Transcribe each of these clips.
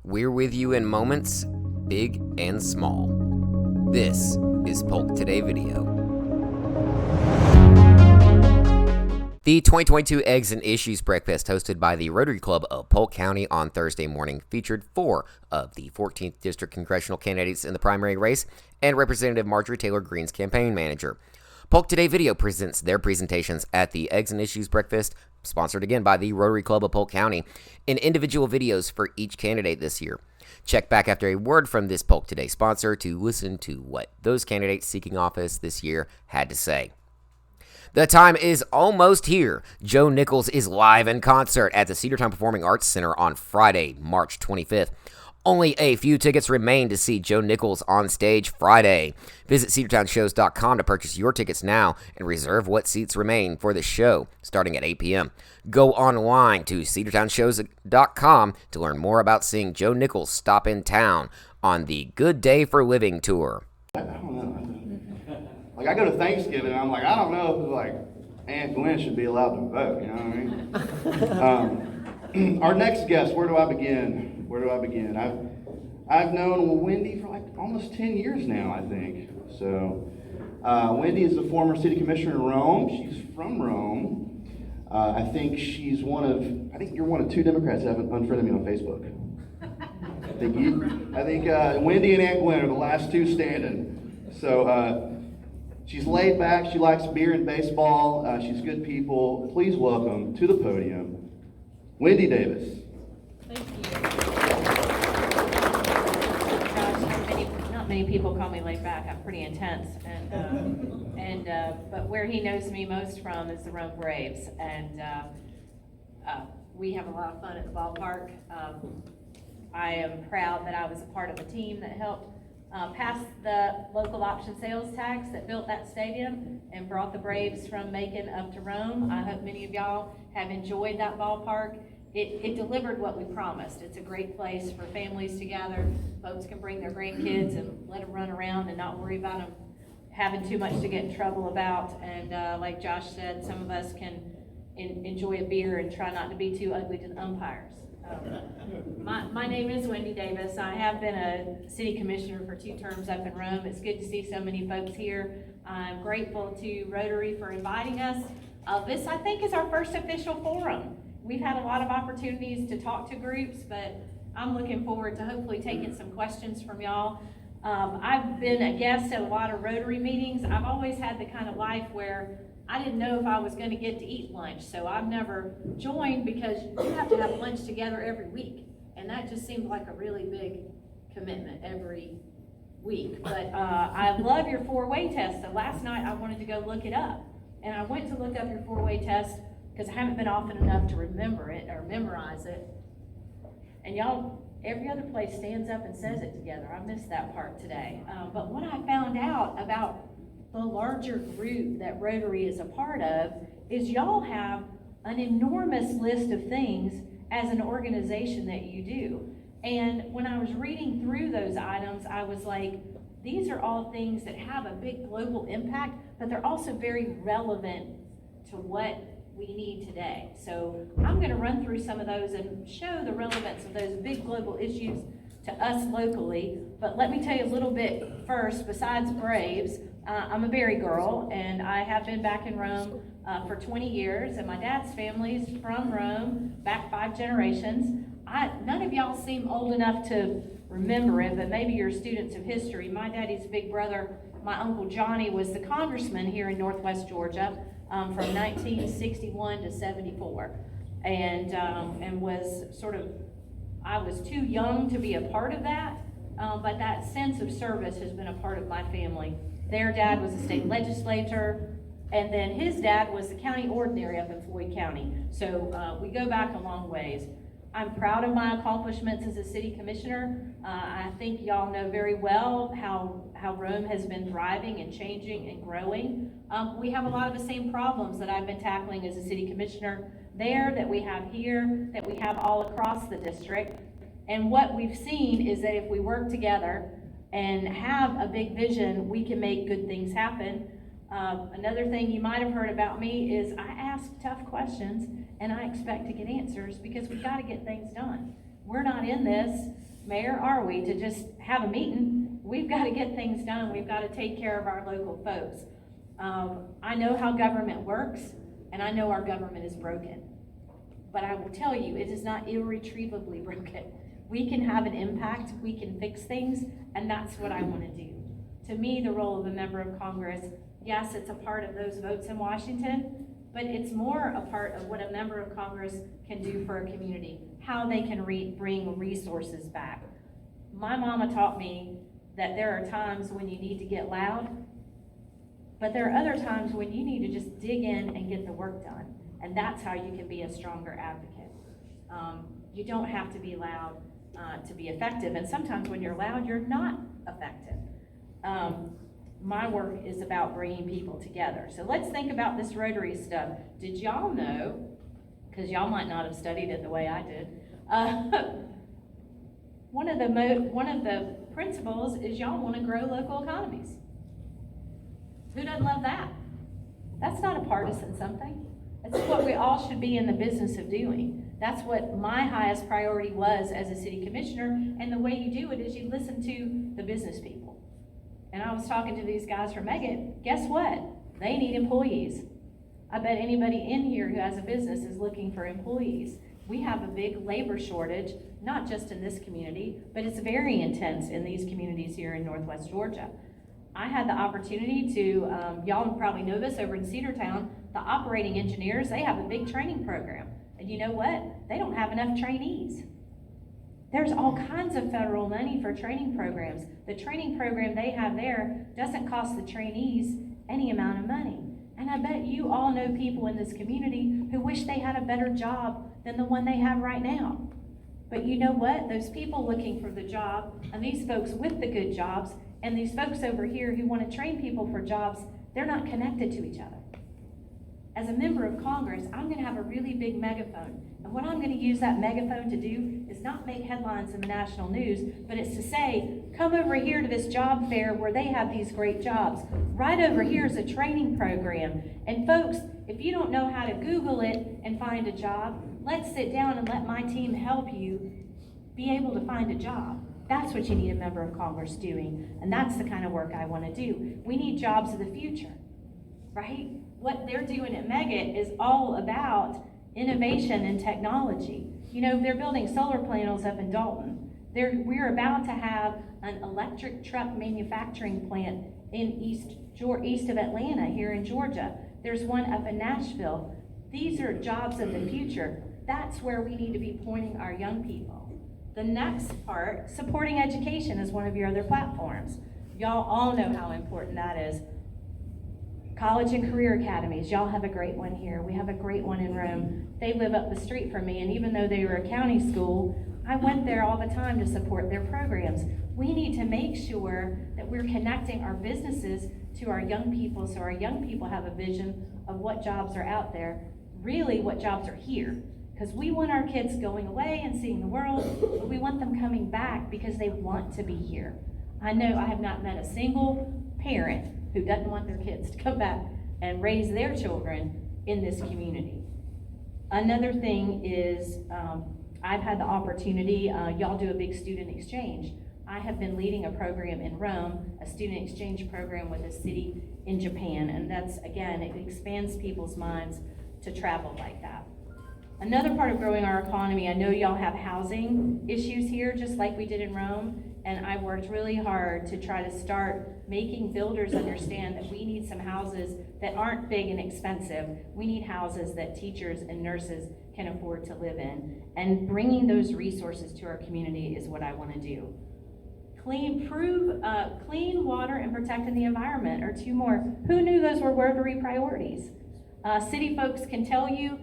We're with you in moments, big and small. This is Polk Today Video. The 2022 Eggs and Issues Breakfast, hosted by the Rotary Club of Polk County on Thursday morning, featured 4 of the 14th District Congressional candidates in the primary race and Representative Marjorie Taylor Greene's campaign manager. Polk Today Video presents their presentations at the Eggs and Issues Breakfast, sponsored again by the Rotary Club of Polk County, in individual videos for each candidate this year. Check back after a word from this Polk Today sponsor to listen to what those candidates seeking office this year had to say. The time is almost here. Joe Nichols is live in concert at the Cedartown Performing Arts Center on Friday, March 25th. Only a few tickets remain to see Joe Nichols on stage Friday. Visit CedartownShows.com to purchase your tickets now and reserve what seats remain for the show starting at 8 p.m. Go online to CedartownShows.com to learn more about seeing Joe Nichols stop in town on the Good Day for Living tour. I don't know. Like, I go to Thanksgiving and I'm like, I don't know if like Aunt Gwen should be allowed to vote, you know what I mean? Our next guest, where do I begin? I've known Wendy for like almost 10 years now, I think. So, Wendy is the former city commissioner in Rome. She's from Rome. I think you're one of 2 Democrats that haven't unfriended me on Facebook. I think Wendy and Aunt Gwen are the last 2 standing. So, she's laid back. She likes beer and baseball. She's good people. Please welcome to the podium, Wendy Davis. Thank you. Gosh, not many people call me laid back. I'm pretty intense, but where he knows me most from is the Rome Braves, and we have a lot of fun at the ballpark. I am proud that I was a part of a team that helped pass the local option sales tax that built that stadium and brought the Braves from Macon up to Rome. I hope many of y'all have enjoyed that ballpark. It delivered what we promised. It's a great place for families to gather. Folks can bring their grandkids and let them run around and not worry about them having too much to get in trouble about. And like Josh said, some of us can enjoy a beer and try not to be too ugly to the umpires. My name is Wendy Davis. I have been a city commissioner for 2 terms up in Rome. It's good to see so many folks here. I'm grateful to Rotary for inviting us. This, I think, is our first official forum. We've had a lot of opportunities to talk to groups, but I'm looking forward to hopefully taking some questions from y'all. I've been a guest at a lot of Rotary meetings. I've always had the kind of life where I didn't know if I was going to get to eat lunch, so I've never joined because you have to have lunch together every week, and that just seemed like a really big commitment every week. But I love your 4-way test, so last night I wanted to go look it up, and I went to look up your 4-way test because I haven't been often enough to remember it or memorize it. And y'all, every other place stands up and says it together. I missed that part today. But what I found out about the larger group that Rotary is a part of is y'all have an enormous list of things as an organization that you do. And when I was reading through those items, I was like, these are all things that have a big global impact, but they're also very relevant to what we need today. So I'm going to run through some of those and show the relevance of those big global issues to us locally. But let me tell you a little bit first. Besides Braves, I'm a Berry girl, and I have been back in Rome for 20 years, and my dad's family's from Rome, back 5 generations. None of y'all seem old enough to remember it, but maybe you're students of history. My daddy's big brother, my Uncle Johnny, was the congressman here in Northwest Georgia from 1961 to 74, and was sort of, I was too young to be a part of that, but that sense of service has been a part of my family. Their dad was a state legislator, and then his dad was the county ordinary up in Floyd County. So we go back a long ways. I'm proud of my accomplishments as a city commissioner. I think y'all know very well how Rome has been thriving and changing and growing. We have a lot of the same problems that I've been tackling as a city commissioner there, that we have here, that we have all across the district. And what we've seen is that if we work together and have a big vision, we can make good things happen. Another thing you might have heard about me is I ask tough questions and I expect to get answers because we've got to get things done. We're not in this Mayor, are we, to just have a meeting. We've got to get things done. We've got to take care of our local folks. I know how government works, and I know our government is broken. But I will tell you, it is not irretrievably broken. We can have an impact, we can fix things, and that's what I want to do. To me, the role of a member of Congress, yes, it's a part of those votes in Washington, but it's more a part of what a member of Congress can do for a community, how they can bring resources back. My mama taught me that there are times when you need to get loud, but there are other times when you need to just dig in and get the work done. And that's how you can be a stronger advocate. You don't have to be loud to be effective. And sometimes when you're loud, you're not effective. My work is about bringing people together. So let's think about this Rotary stuff. Did y'all know, because y'all might not have studied it the way I did, one of the principles is y'all want to grow local economies. Who doesn't love that? That's not a partisan something. That's what we all should be in the business of doing. That's what my highest priority was as a city commissioner, and the way you do it is you listen to the business people. And I was talking to these guys from Megget. Guess what? They need employees. I bet anybody in here who has a business is looking for employees. We have a big labor shortage, not just in this community, but it's very intense in these communities here in Northwest Georgia. I had the opportunity to, y'all probably know this, over in Cedartown, the operating engineers, they have a big training program. And you know what? They don't have enough trainees. There's all kinds of federal money for training programs. The training program they have there doesn't cost the trainees any amount of money. And I bet you all know people in this community who wish they had a better job than the one they have right now. But you know what? Those people looking for the job, and these folks with the good jobs, and these folks over here who want to train people for jobs, they're not connected to each other. As a member of Congress, I'm going to have a really big megaphone. And what I'm going to use that megaphone to do is not make headlines in the national news, but it's to say, come over here to this job fair where they have these great jobs. Right over here is a training program. And folks, if you don't know how to Google it and find a job, let's sit down and let my team help you be able to find a job. That's what you need a member of Congress doing. And that's the kind of work I want to do. We need jobs of the future, right? What they're doing at Megget is all about innovation and technology. You know, they're building solar panels up in Dalton. We're about to have an electric truck manufacturing plant in east of Atlanta here in Georgia. There's one up in Nashville. These are jobs of the future. That's where we need to be pointing our young people. The next part, supporting education, is one of your other platforms. Y'all all know how important that is. College and career academies, y'all have a great one here. We have a great one in Rome. They live up the street from me, and even though they were a county school, I went there all the time to support their programs. We need to make sure that we're connecting our businesses to our young people, so our young people have a vision of what jobs are out there, really what jobs are here. Because we want our kids going away and seeing the world, but we want them coming back because they want to be here. I know I have not met a single parent who doesn't want their kids to come back and raise their children in this community. Another thing is, I've had the opportunity, y'all do a big student exchange. I have been leading a program in Rome, a student exchange program with a city in Japan, and that's, again, it expands people's minds to travel like that. Another part of growing our economy, I know y'all have housing issues here, just like we did in Rome, and I worked really hard to try to start making builders understand that we need some houses that aren't big and expensive. We need houses that teachers and nurses can afford to live in, and bringing those resources to our community is what I want to do. Clean water and protecting the environment are two more. Who knew those were Rotary priorities? City folks can tell you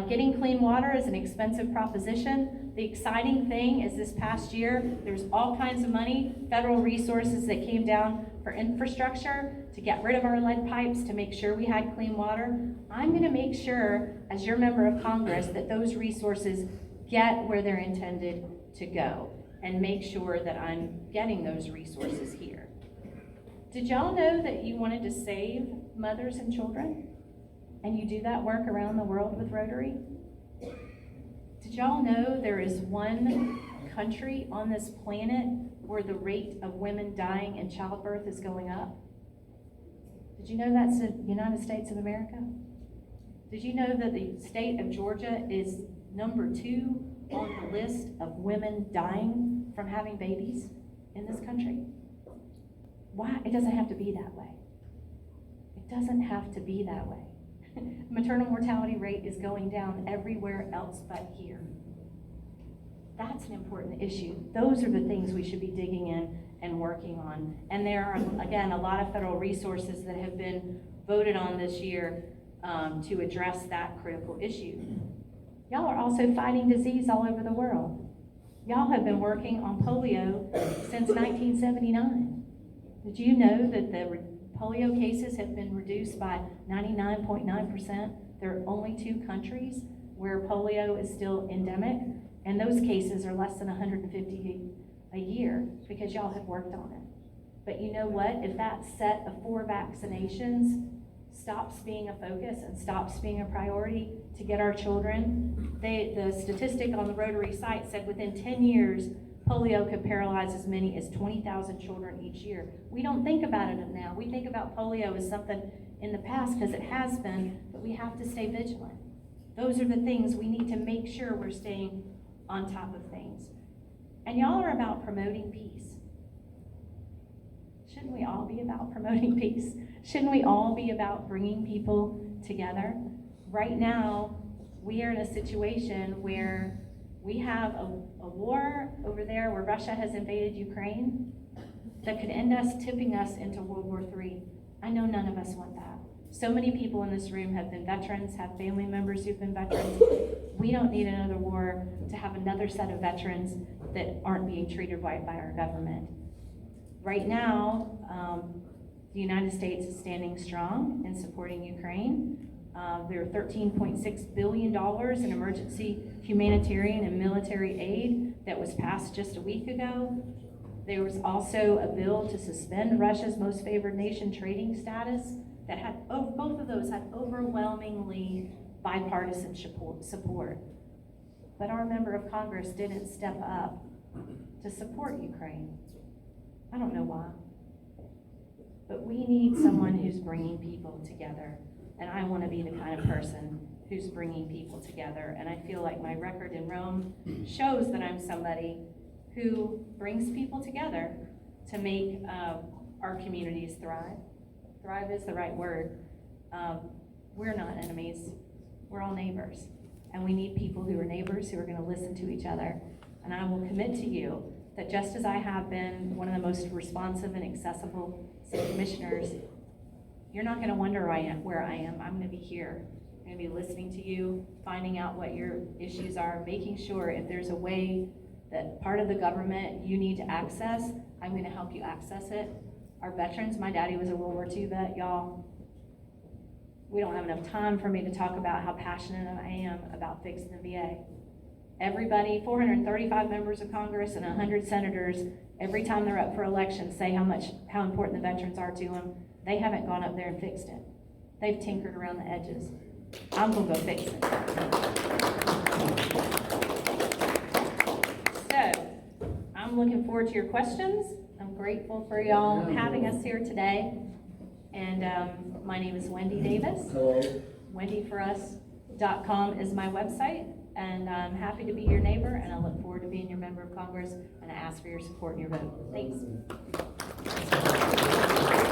getting clean water is an expensive proposition. The exciting thing is this past year, there's all kinds of money, federal resources that came down for infrastructure to get rid of our lead pipes, to make sure we had clean water. I'm going to make sure, as your member of Congress, that those resources get where they're intended to go, and make sure that I'm getting those resources here. Did y'all know that you wanted to save mothers and children? And you do that work around the world with Rotary? Did y'all know there is one country on this planet where the rate of women dying in childbirth is going up? Did you know that's the United States of America? Did you know that the state of Georgia is number 2 on the list of women dying from having babies in this country? Why? It doesn't have to be that way. It doesn't have to be that way. Maternal mortality rate is going down everywhere else but here. That's an important issue. Those are the things we should be digging in and working on. And there are, again, a lot of federal resources that have been voted on this year to address that critical issue. Y'all are also fighting disease all over the world. Y'all have been working on polio since 1979. Did you know that the polio cases have been reduced by 99.9%? There are only 2 countries where polio is still endemic, and those cases are less than 150 a year because y'all have worked on it. But you know what? If that set of 4 vaccinations stops being a focus and stops being a priority to get our children, the statistic on the Rotary site said within 10 years, polio could paralyze as many as 20,000 children each year. We don't think about it now. We think about polio as something in the past because it has been, but we have to stay vigilant. Those are the things we need to make sure we're staying on top of things. And y'all are about promoting peace. Shouldn't we all be about promoting peace? Shouldn't we all be about bringing people together? Right now, we are in a situation where we have a war over there where Russia has invaded Ukraine that could end us tipping us into World War III. I know none of us want that. So many people in this room have been veterans, have family members who've been veterans. We don't need another war to have another set of veterans that aren't being treated right by our government. Right now, the United States is standing strong in supporting Ukraine. There are $13.6 billion in emergency humanitarian and military aid that was passed just a week ago. There was also a bill to suspend Russia's most favored nation trading status that had, both of those had overwhelmingly bipartisan support. But our member of Congress didn't step up to support Ukraine. I don't know why. But we need someone who's bringing people together. And I want to be the kind of person who's bringing people together. And I feel like my record in Rome shows that I'm somebody who brings people together to make our communities thrive. Thrive is the right word. We're not enemies. We're all neighbors. And we need people who are neighbors who are going to listen to each other. And I will commit to you that just as I have been one of the most responsive and accessible city commissioners, you're not going to wonder where I am. I'm going to be here. I'm going to be listening to you, finding out what your issues are, making sure if there's a way that part of the government you need to access, I'm going to help you access it. Our veterans, my daddy was a World War II vet, y'all. We don't have enough time for me to talk about how passionate I am about fixing the VA. Everybody, 435 members of Congress and 100 senators, every time they're up for election, say how important the veterans are to them. They haven't gone up there and fixed it. They've tinkered around the edges. I'm gonna go fix it. So, I'm looking forward to your questions. I'm grateful for y'all having us here today. And my name is Wendy Davis. Hello. WendyForUs.com is my website. And I'm happy to be your neighbor, and I look forward to being your member of Congress, and I ask for your support and your vote. Thanks.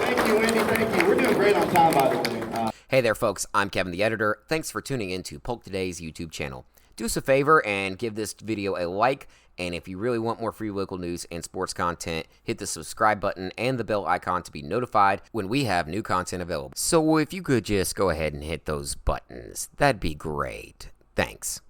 Thank you, Wendy. Thank you. We're doing great on time, by the way. Hey there, folks. I'm Kevin, the editor. Thanks for tuning in to Polk Today's YouTube channel. Do us a favor and give this video a like. And if you really want more free local news and sports content, hit the subscribe button and the bell icon to be notified when we have new content available. So if you could just go ahead and hit those buttons, that'd be great. Thanks.